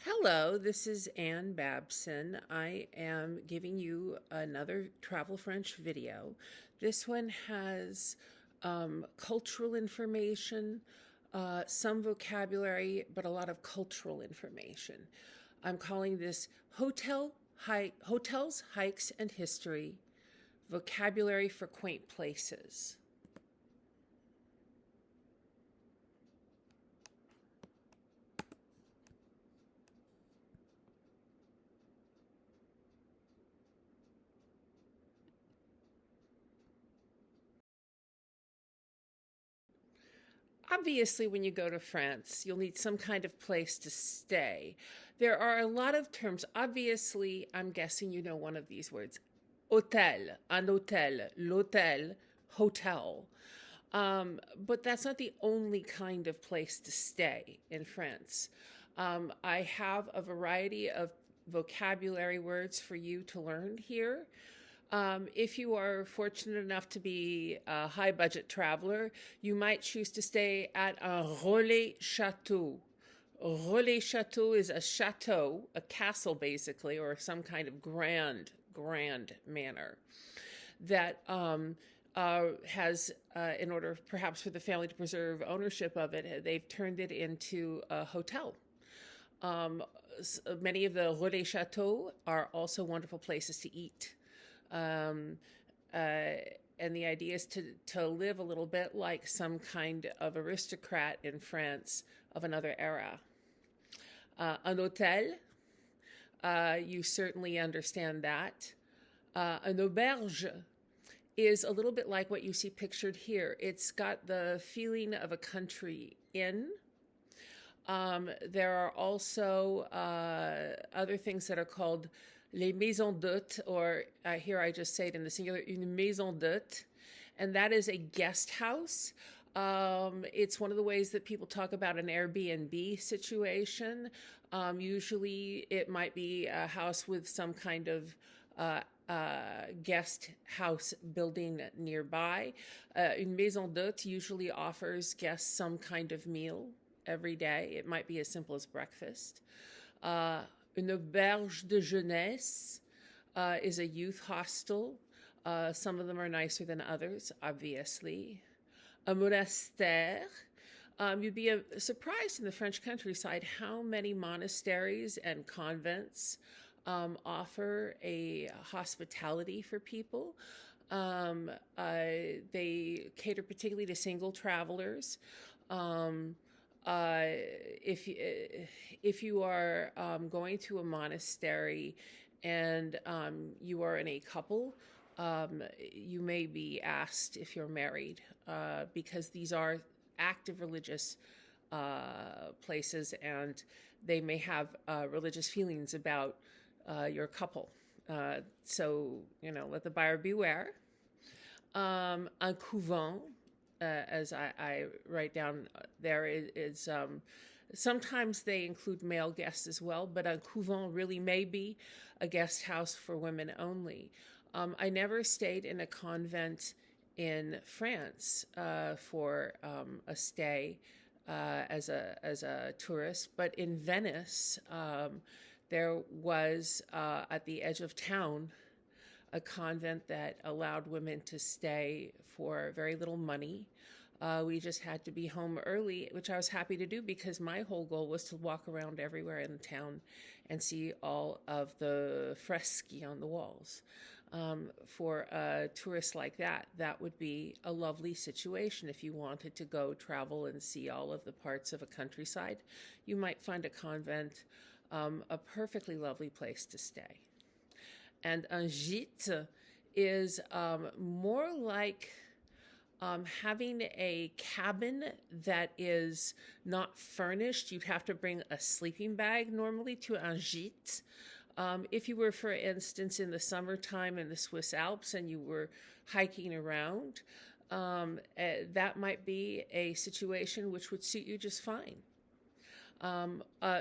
Hello, this is Ann Babson. I am giving you another Travel French video. This one has cultural information, some vocabulary, but a lot of cultural information. I'm calling this Hotels, Hikes, and History, Vocabulary for Quaint Places. Obviously, when you go to France, you'll need some kind of place to stay. There are a lot of terms. Obviously, I'm guessing you know one of these words: hôtel, un hôtel, l'hôtel, hotel. But that's not the only kind of place to stay in France. I have a variety of vocabulary words for you to learn here. If you are fortunate enough to be a high budget traveler, you might choose to stay at a relais chateau. Relais chateau is a chateau, a castle basically, or some kind of grand manor that has, in order perhaps for the family to preserve ownership of it, they've turned it into a hotel. Um, Many of the relais chateaux are also wonderful places to eat. Um, uh, and the idea is to live a little bit like some kind of aristocrat in France of another era. Un hôtel, you certainly understand that. An auberge is a little bit like what you see pictured here. It's got the feeling of a country inn. There are also other things that are called les maisons d'hôtes, or here I just say it in the singular, une maison d'hôte, and that is a guest house. It's one of the ways that people talk about an Airbnb situation. Usually it might be a house with some kind of guest house building nearby. Une maison d'hôte usually offers guests some kind of meal every day. It might be as simple as breakfast. Une auberge de jeunesse is a youth hostel. Some of them are nicer than others, obviously. A monastère. You'd be surprised in the French countryside how many monasteries and convents offer a hospitality for people. They cater particularly to single travelers. If you are going to a monastery and you are in a couple, you may be asked if you're married, because these are active religious places, and they may have religious feelings about your couple. So, let the buyer beware. Un couvent, as I write down there, is sometimes they include male guests as well, but a couvent really may be a guest house for women only. I never stayed in a convent in France for a stay as a tourist, but in Venice, there was at the edge of town a convent that allowed women to stay for very little money. We just had to be home early, which I was happy to do because my whole goal was to walk around everywhere in the town and see all of the freschi on the walls. For a tourist like that, that would be a lovely situation. If you wanted to go travel and see all of the parts of a countryside, you might find a convent a perfectly lovely place to stay. And un gîte is more like having a cabin that is not furnished. You'd have to bring a sleeping bag normally to un gîte. If you were, for instance, in the summertime in the Swiss Alps and you were hiking around, that might be a situation which would suit you just fine.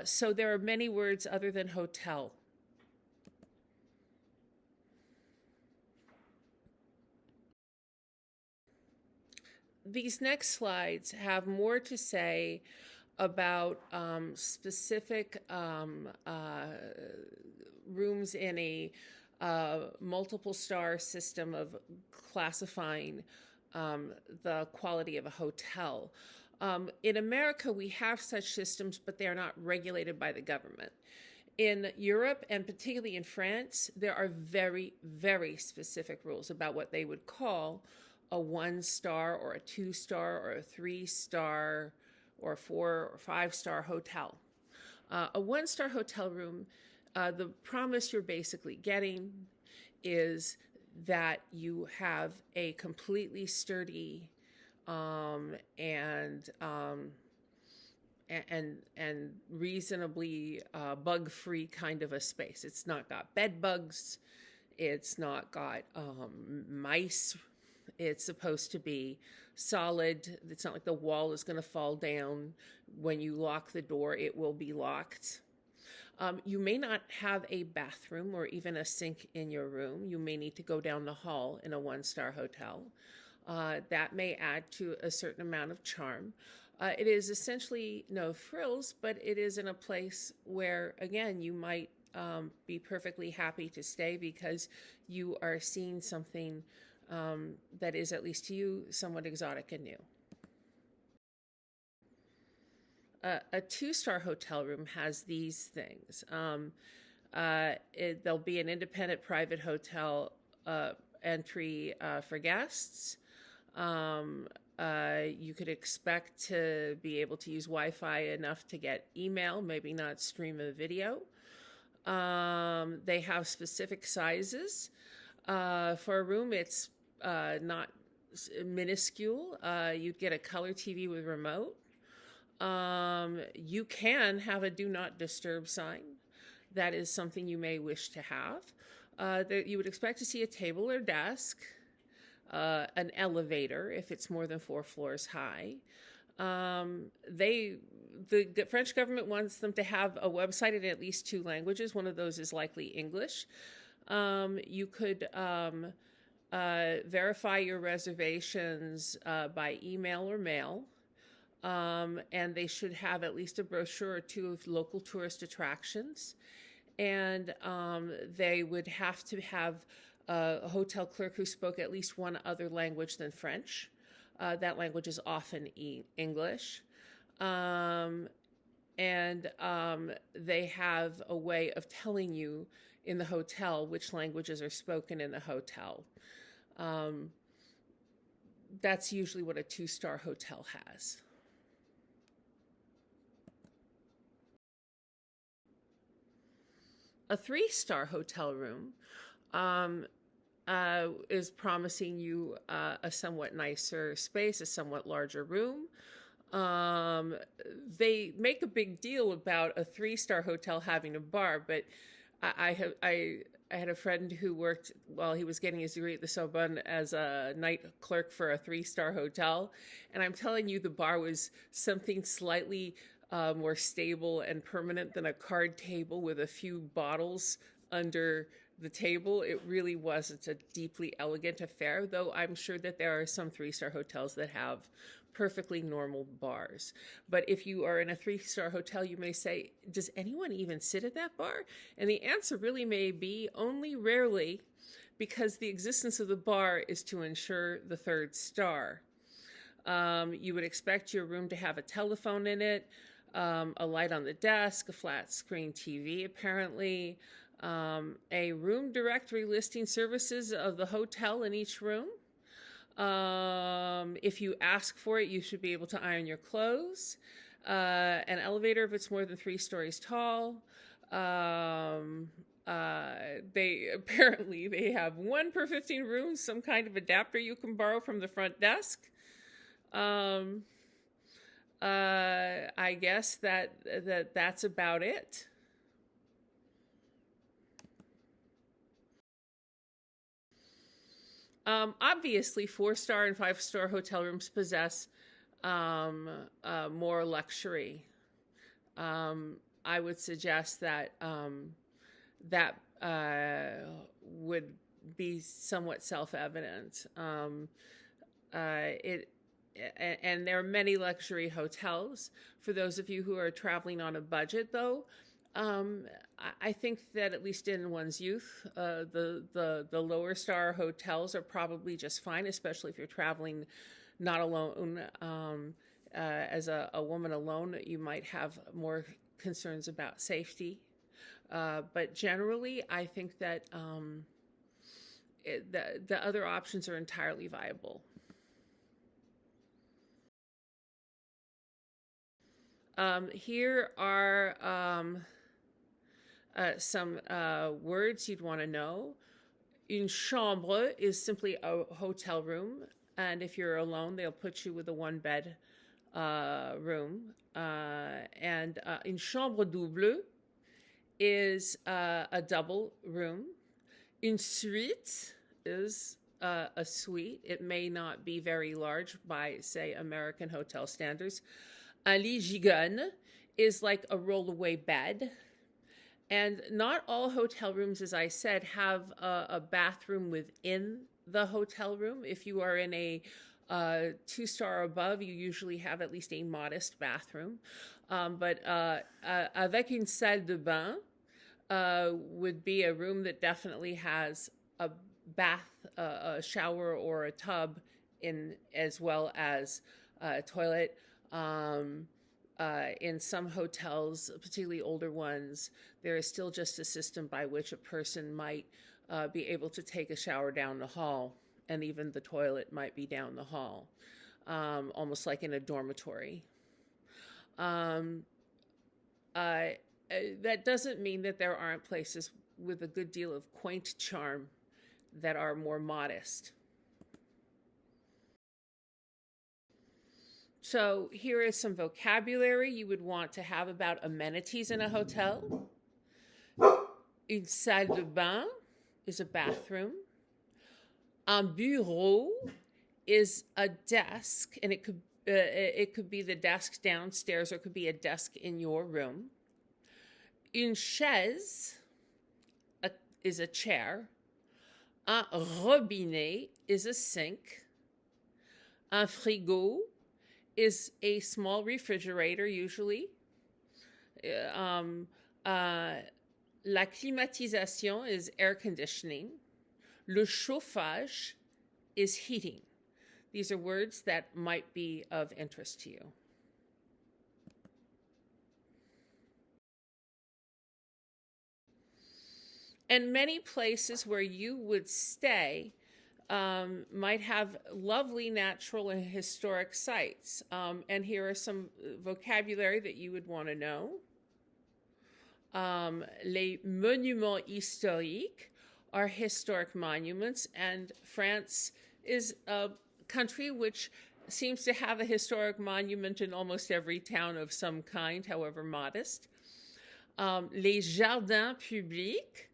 So there are many words other than hotel. These next slides have more to say about specific rooms in a multiple star system of classifying the quality of a hotel. In America, we have such systems, but they are not regulated by the government. In Europe, and particularly in France, there are very, very specific rules about what they would call a 1-star or a 2-star or a 3-star or 4 or 5-star hotel. A 1-star hotel room, the promise you're basically getting is that you have a completely sturdy and reasonably bug-free kind of a space. It's not got bed bugs. It's not got mice. It's supposed to be solid. It's not like the wall is going to fall down. When you lock the door, it will be locked. You may not have a bathroom or even a sink in your room. You may need to go down the hall in a 1-star hotel. That may add to a certain amount of charm. It is essentially no frills, but it is in a place where, again, you might be perfectly happy to stay because you are seeing something that is, at least to you, somewhat exotic and new. A 2-star hotel room has these things. There'll be an independent private hotel entry for guests. You could expect to be able to use Wi-Fi enough to get email, maybe not stream a video. They have specific sizes. For a room, it's not minuscule. You'd get a color TV with remote. You can have a do not disturb sign. That is something you may wish to have. You would expect to see a table or desk, an elevator if it's more than 4 floors high. The French government wants them to have a website in at least 2 languages. One of those is likely English. You could verify your reservations by email or mail. And they should have at least a brochure or 2 of local tourist attractions. And they would have to have a hotel clerk who spoke at least 1 other language than French. That language is often English. And they have a way of telling you in the hotel which languages are spoken in the hotel. That's usually what a 2-star hotel has. A 3-star hotel room is promising you a somewhat nicer space, a somewhat larger room. They make a big deal about a 3-star hotel having a bar, but I had a friend who worked while he was getting his degree at the Sorbonne as a night clerk for a 3-star hotel, and I'm telling you, the bar was something slightly more stable and permanent than a card table with a few bottles under the table. It really was. It's a deeply elegant affair, though I'm sure that there are some 3-star hotels that have perfectly normal bars. But if you are in a 3-star hotel, you may say, does anyone even sit at that bar? And the answer really may be only rarely, because the existence of the bar is to ensure the 3rd star. You would expect your room to have a telephone in it, a light on the desk, a flat screen TV apparently, a room directory listing services of the hotel in each room. If you ask for it, you should be able to iron your clothes. An elevator if it's more than 3 stories tall. They have 1 per 15 rooms, some kind of adapter you can borrow from the front desk. I guess that's about it. Obviously, 4-star and 5-star hotel rooms possess more luxury. I would suggest that that would be somewhat self-evident. and there are many luxury hotels. For those of you who are traveling on a budget, though, um, I think that at least in one's youth, the lower star hotels are probably just fine, especially if you're traveling not alone. As a woman alone, you might have more concerns about safety. But generally, I think that the other options are entirely viable. Here are some words you'd want to know. Une chambre is simply a hotel room, and if you're alone, they'll put you with a one bed room. And une chambre double is a double room. Une suite is a suite. It may not be very large by, say, American hotel standards. Un lit gigogne is like a rollaway bed. And not all hotel rooms, as I said, have a bathroom within the hotel room. If you are in a 2-star above, you usually have at least a modest bathroom. But avec une salle de bain would be a room that definitely has a bath, a shower, or a tub in, as well as a toilet. In some hotels, particularly older ones, there is still just a system by which a person might be able to take a shower down the hall, and even the toilet might be down the hall, almost like in a dormitory. That doesn't mean that there aren't places with a good deal of quaint charm that are more modest. So here is some vocabulary you would want to have about amenities in a hotel. Une salle de bain is a bathroom. Un bureau is a desk, and it could be the desk downstairs, or it could be a desk in your room. Une chaise is a chair. Un robinet is a sink. Un frigo is a small refrigerator, usually. La climatisation is air conditioning. Le chauffage is heating. These are words that might be of interest to you. And many places where you would stay might have lovely natural and historic sites. And here are some vocabulary that you would want to know. Les monuments historiques are historic monuments, and France is a country which seems to have a historic monument in almost every town of some kind, however modest. Les jardins publics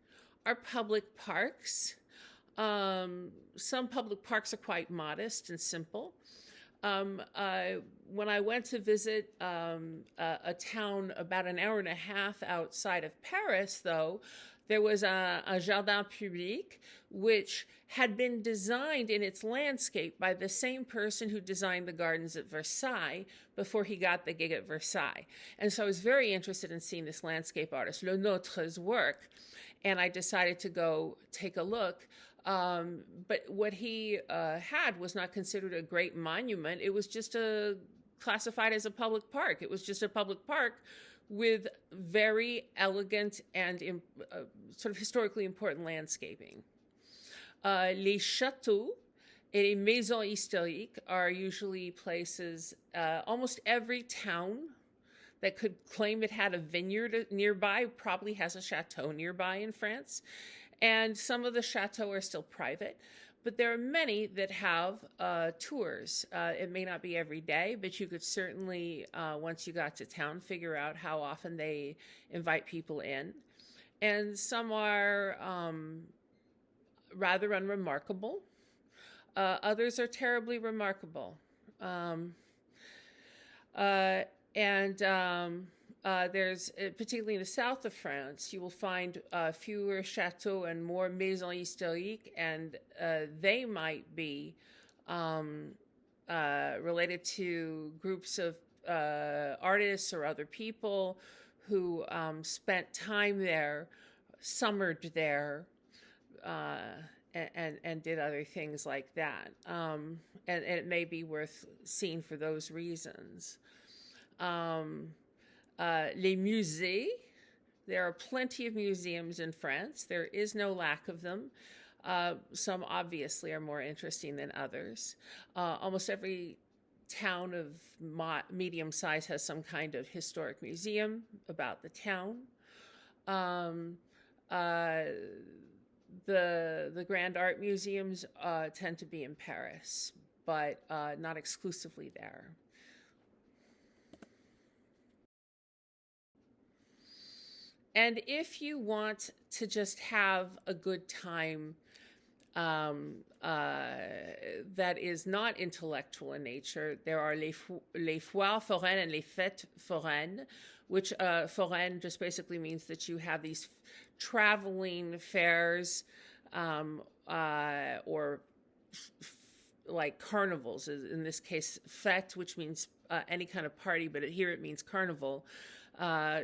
are public parks. Some public parks are quite modest and simple. When I went to visit a town about an hour and a half outside of Paris, though, there was a jardin public which had been designed in its landscape by the same person who designed the gardens at Versailles before he got the gig at Versailles. And so I was very interested in seeing this landscape artist, Le Notre's work, and I decided to go take a look. But what he had was not considered a great monument. It was just classified as a public park. It was just a public park with very elegant and sort of historically important landscaping. Les châteaux et les maisons historiques are usually places, almost every town that could claim it had a vineyard nearby probably has a chateau nearby in France. And some of the chateaux are still private, but there are many that have tours. It may not be every day, but you could certainly, once you got to town, figure out how often they invite people in. And some are rather unremarkable. Others are terribly remarkable. There's, particularly in the south of France, you will find fewer chateaux and more maisons historiques, and they might be related to groups of artists or other people who spent time there, summered there, uh, and did other things like that. And it may be worth seeing for those reasons. Les musées. There are plenty of museums in France. There is no lack of them. Some obviously are more interesting than others. Almost every town of medium size has some kind of historic museum about the town. The grand art museums tend to be in Paris, but not exclusively there. And if you want to just have a good time that is not intellectual in nature, there are les foires foraines and les fêtes foraines, which foraine just basically means that you have these traveling fairs or like carnivals. In this case, fête, which means any kind of party, but here it means carnival.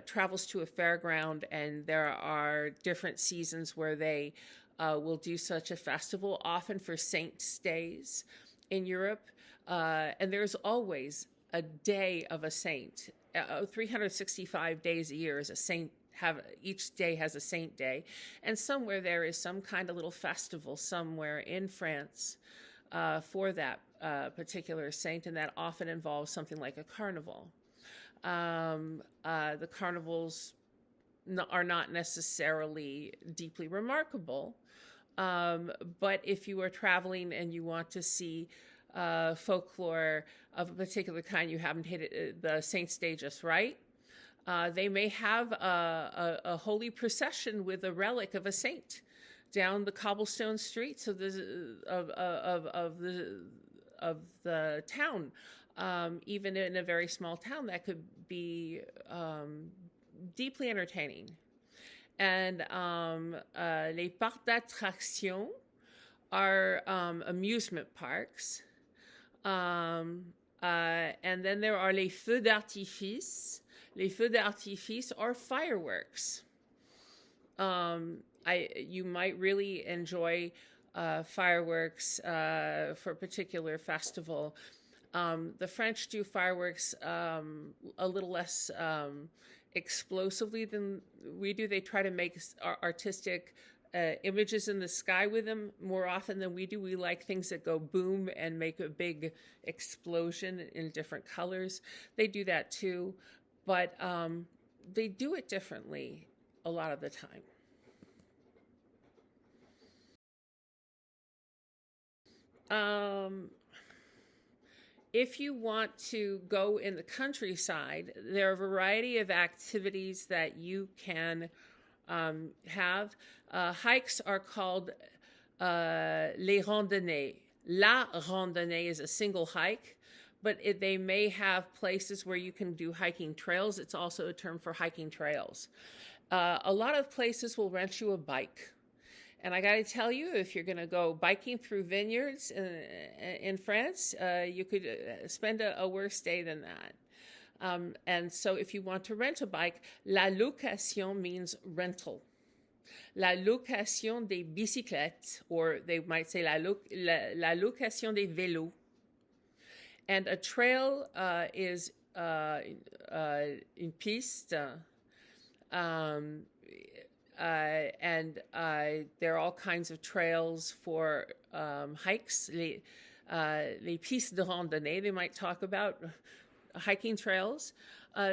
Travels to a fairground, and there are different seasons where they will do such a festival, often for saints' days in Europe. And there's always a day of a saint. 365 days a year is a saint. Each day has a saint day, and somewhere there is some kind of little festival somewhere in France for that particular saint, and that often involves something like a carnival. The carnivals are not necessarily deeply remarkable, but if you are traveling and you want to see folklore of a particular kind, you haven't hit the saint's day just right. They may have a holy procession with a relic of a saint down the cobblestone streets of the town. Even in a very small town, that could be deeply entertaining. And les parcs d'attraction are amusement parks. And then there are les feux d'artifice. Les feux d'artifice are fireworks. You might really enjoy fireworks for a particular festival. The French do fireworks a little less explosively than we do. They try to make artistic images in the sky with them more often than we do. We like things that go boom and make a big explosion in different colors. They do that too, but they do it differently a lot of the time. If you want to go in the countryside, there are a variety of activities that you can have. Hikes are called les randonnées. La randonnée is a single hike, but they may have places where you can do hiking trails. It's also a term for hiking trails. A lot of places will rent you a bike. And I got to tell you, if you're going to go biking through vineyards in France, you could spend a worse day than that. And so if you want to rent a bike, la location means rental. La location des bicyclettes, or they might say la location des vélos. And a trail is une piste. And there are all kinds of trails for hikes. Les pistes de randonnée, they might talk about hiking trails.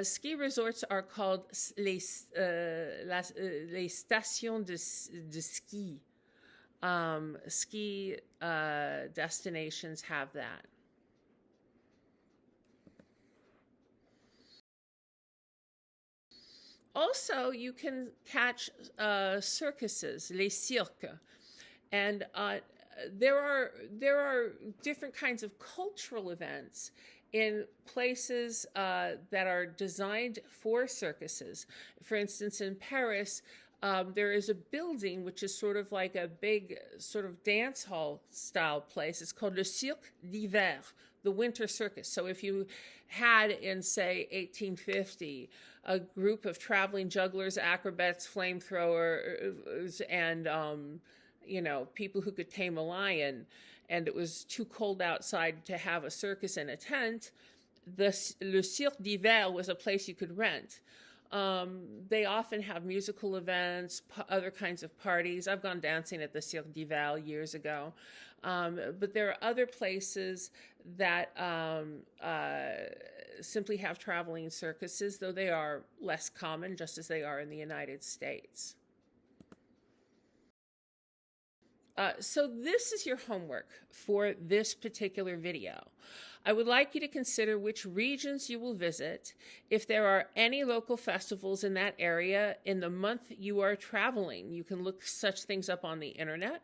Ski resorts are called les stations de ski. Ski destinations have that. Also, you can catch circuses, les cirques, and there are different kinds of cultural events in places that are designed for circuses. For instance, in Paris, there is a building which is sort of like a big sort of dance hall style place. It's called le Cirque d'Hiver, the winter circus. So if you had in, say, 1850, a group of traveling jugglers, acrobats, flamethrowers, and people who could tame a lion, and it was too cold outside to have a circus in a tent, le Cirque d'Hiver was a place you could rent. They often have musical events, other kinds of parties. I've gone dancing at the Cirque d'Hiver years ago. But there are other places that simply have traveling circuses, though they are less common, just as they are in the United States. So this is your homework for this particular video. I would like you to consider which regions you will visit, if there are any local festivals in that area in the month you are traveling. You can look such things up on the internet.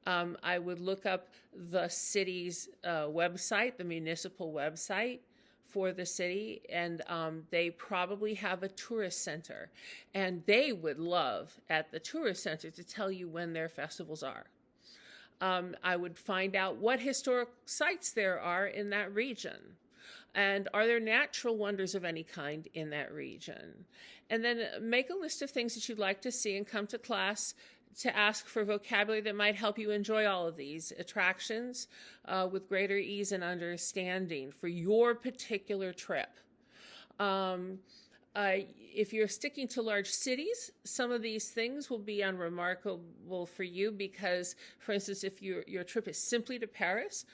I would look up the city's website, the municipal website for the city, and they probably have a tourist center. And they would love at the tourist center to tell you when their festivals are. I would find out what historic sites there are in that region. And are there natural wonders of any kind in that region? And then make a list of things that you'd like to see and come to class to ask for vocabulary that might help you enjoy all of these attractions with greater ease and understanding for your particular trip. If you're sticking to large cities, some of these things will be unremarkable for you because, for instance, if your trip is simply to Paris,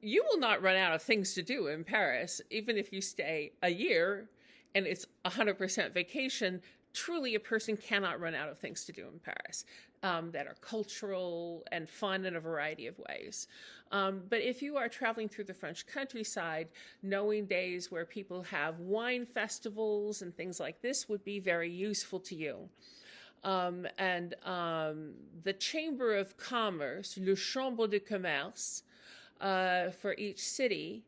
you will not run out of things to do in Paris, even if you stay a year and it's 100% vacation. Truly, a person cannot run out of things to do in Paris that are cultural and fun in a variety of ways. But if you are traveling through the French countryside, knowing days where people have wine festivals and things like this would be very useful to you. The Chamber of Commerce, le Chambre de Commerce, for each city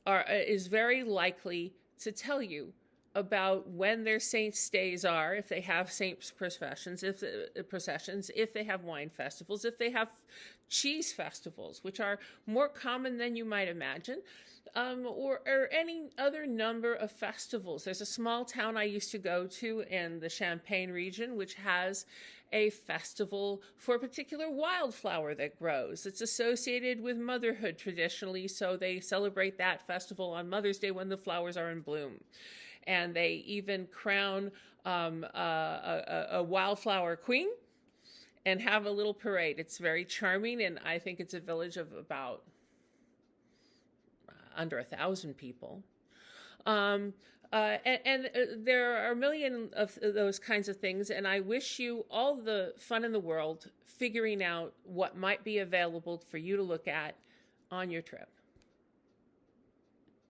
is very likely to tell you about when their saints' days are, if they have saints' processions, if they have wine festivals, if they have cheese festivals, which are more common than you might imagine, or any other number of festivals. There's a small town I used to go to in the Champagne region, which has a festival for a particular wildflower that grows. It's associated with motherhood traditionally, so they celebrate that festival on Mother's Day when the flowers are in bloom. And they even crown a wildflower queen and have a little parade. It's very charming, and I think it's a village of about under 1,000 people. And there are a million of those kinds of things, and I wish you all the fun in the world figuring out what might be available for you to look at on your trip.